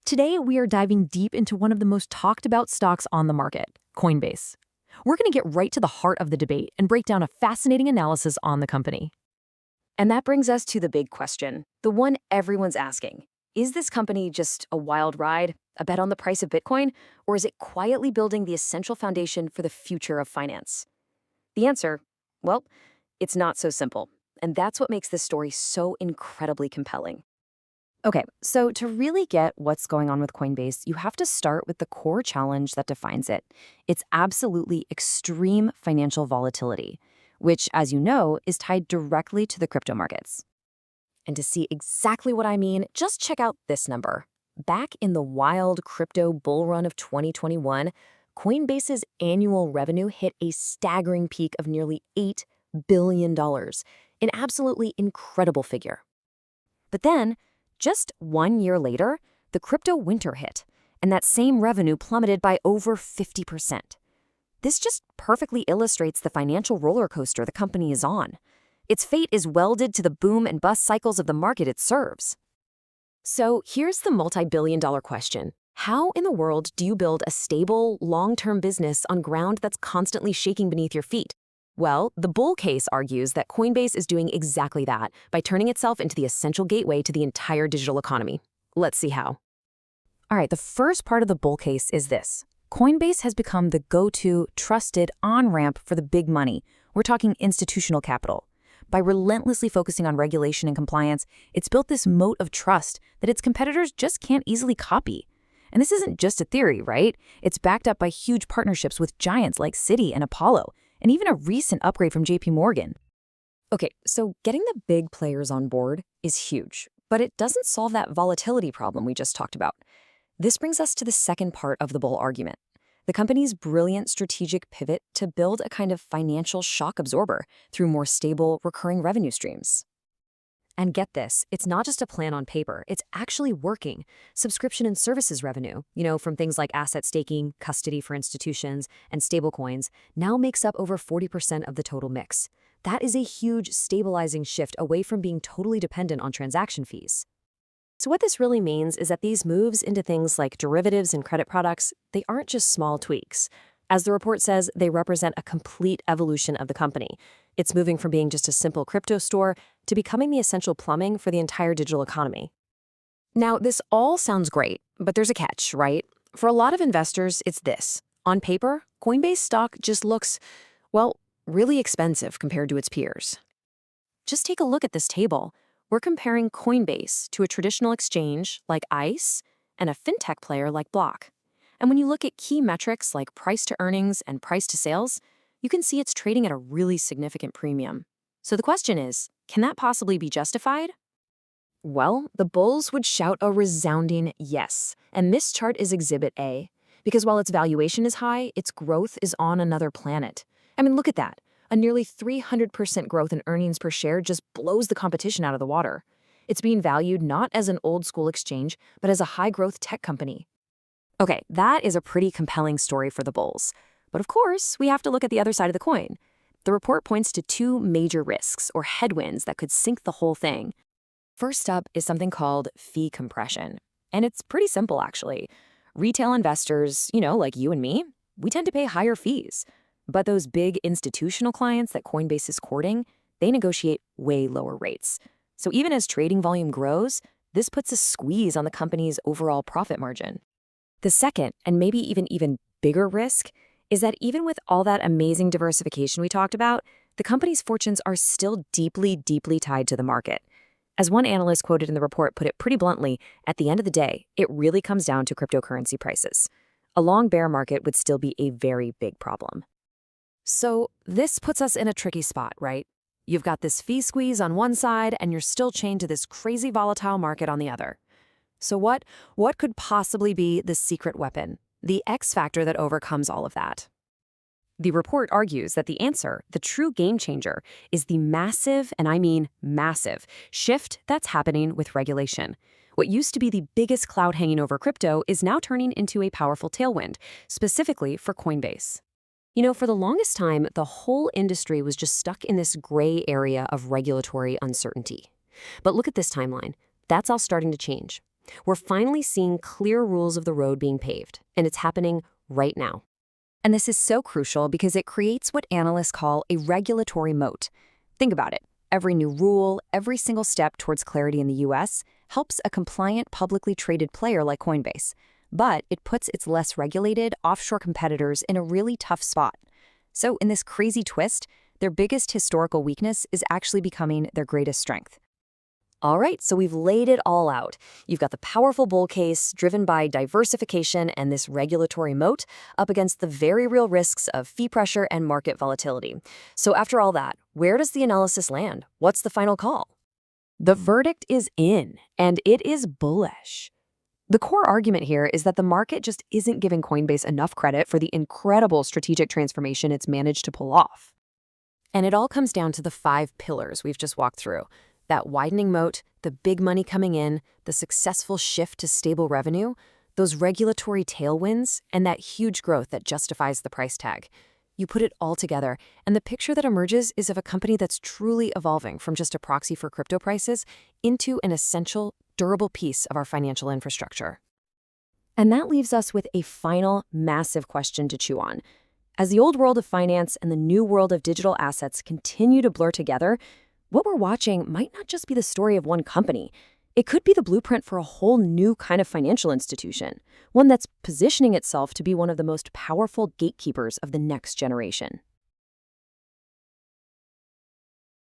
Today, we are diving deep into one of the most talked about stocks on the market, Coinbase. We're going to get right to the heart of the debate and break down a fascinating analysis on the company. And that brings us to the big question, the one everyone's asking. Is this company just a wild ride, a bet on the price of Bitcoin, or is it quietly building the essential foundation for the future of finance? The answer, well, it's not so simple. And that's what makes this story so incredibly compelling. Okay, so to really get what's going on with Coinbase, you have to start with the core challenge that defines it. It's absolutely extreme financial volatility, which, as you know, is tied directly to the crypto markets. And to see exactly what I mean, just check out this number. Back in the wild crypto bull run of 2021, Coinbase's annual revenue hit a staggering peak of nearly $8 billion, an absolutely incredible figure. But then, just 1 year later, the crypto winter hit, and that same revenue plummeted by over 50%. This just perfectly illustrates the financial roller coaster the company is on. Its fate is welded to the boom and bust cycles of the market it serves. So here's the multi-billion-dollar question. How in the world do you build a stable, long-term business on ground that's constantly shaking beneath your feet? Well, the bull case argues that Coinbase is doing exactly that by turning itself into the essential gateway to the entire digital economy. Let's see how. All right, the first part of the bull case is this. Coinbase has become the go-to, trusted on-ramp for the big money. We're talking institutional capital. By relentlessly focusing on regulation and compliance, it's built this moat of trust that its competitors just can't easily copy. And this isn't just a theory, right? It's backed up by huge partnerships with giants like Citi and Apollo, and even a recent upgrade from JP Morgan. Okay, so getting the big players on board is huge, but it doesn't solve that volatility problem we just talked about. This brings us to the second part of the bull argument. The company's brilliant strategic pivot to build a kind of financial shock absorber through more stable, recurring revenue streams. And get this, it's not just a plan on paper, it's actually working. Subscription and services revenue, from things like asset staking, custody for institutions, and stablecoins, now makes up over 40% of the total mix. That is a huge stabilizing shift away from being totally dependent on transaction fees. So what this really means is that these moves into things like derivatives and credit products, they aren't just small tweaks. As the report says, they represent a complete evolution of the company. It's moving from being just a simple crypto store to becoming the essential plumbing for the entire digital economy. Now, this all sounds great, but there's a catch, right? For a lot of investors, it's this. On paper, Coinbase stock just looks, well, really expensive compared to its peers. Just take a look at this table. We're comparing Coinbase to a traditional exchange like ICE and a fintech player like Block. And when you look at key metrics like price to earnings and price to sales, you can see it's trading at a really significant premium. So the question is, can that possibly be justified? Well, the bulls would shout a resounding yes. And this chart is Exhibit A. Because while its valuation is high, its growth is on another planet. I mean, look at that. A nearly 300% growth in earnings per share just blows the competition out of the water. It's being valued not as an old-school exchange, but as a high-growth tech company. Okay, that is a pretty compelling story for the bulls. But of course, we have to look at the other side of the coin. The report points to two major risks, or headwinds, that could sink the whole thing. First up is something called fee compression. And it's pretty simple, actually. Retail investors, like you and me, we tend to pay higher fees. But those big institutional clients that Coinbase is courting, they negotiate way lower rates. So even as trading volume grows, this puts a squeeze on the company's overall profit margin. The second, and maybe even bigger risk, is that even with all that amazing diversification we talked about, the company's fortunes are still deeply, deeply tied to the market. As one analyst quoted in the report put it pretty bluntly, at the end of the day, it really comes down to cryptocurrency prices. A long bear market would still be a very big problem. So this puts us in a tricky spot, right? You've got this fee squeeze on one side, and you're still chained to this crazy volatile market on the other. So what could possibly be the secret weapon, the X factor that overcomes all of that? The report argues that the answer, the true game changer, is the massive, and I mean massive, shift that's happening with regulation. What used to be the biggest cloud hanging over crypto is now turning into a powerful tailwind, specifically for Coinbase. For the longest time, the whole industry was just stuck in this gray area of regulatory uncertainty. But look at this timeline. That's all starting to change. We're finally seeing clear rules of the road being paved, and it's happening right now. And this is so crucial because it creates what analysts call a regulatory moat. Think about it. Every new rule, every single step towards clarity in the US helps a compliant, publicly traded player like Coinbase. But it puts its less regulated, offshore competitors in a really tough spot. So in this crazy twist, their biggest historical weakness is actually becoming their greatest strength. All right, so we've laid it all out. You've got the powerful bull case driven by diversification and this regulatory moat up against the very real risks of fee pressure and market volatility. So after all that, where does the analysis land? What's the final call? The verdict is in, and it is bullish. The core argument here is that the market just isn't giving Coinbase enough credit for the incredible strategic transformation it's managed to pull off. And it all comes down to the 5 pillars we've just walked through. That widening moat, the big money coming in, the successful shift to stable revenue, those regulatory tailwinds, and that huge growth that justifies the price tag. You put it all together, and the picture that emerges is of a company that's truly evolving from just a proxy for crypto prices into an essential, durable piece of our financial infrastructure. And that leaves us with a final, massive question to chew on. As the old world of finance and the new world of digital assets continue to blur together, what we're watching might not just be the story of one company. It could be the blueprint for a whole new kind of financial institution, one that's positioning itself to be one of the most powerful gatekeepers of the next generation.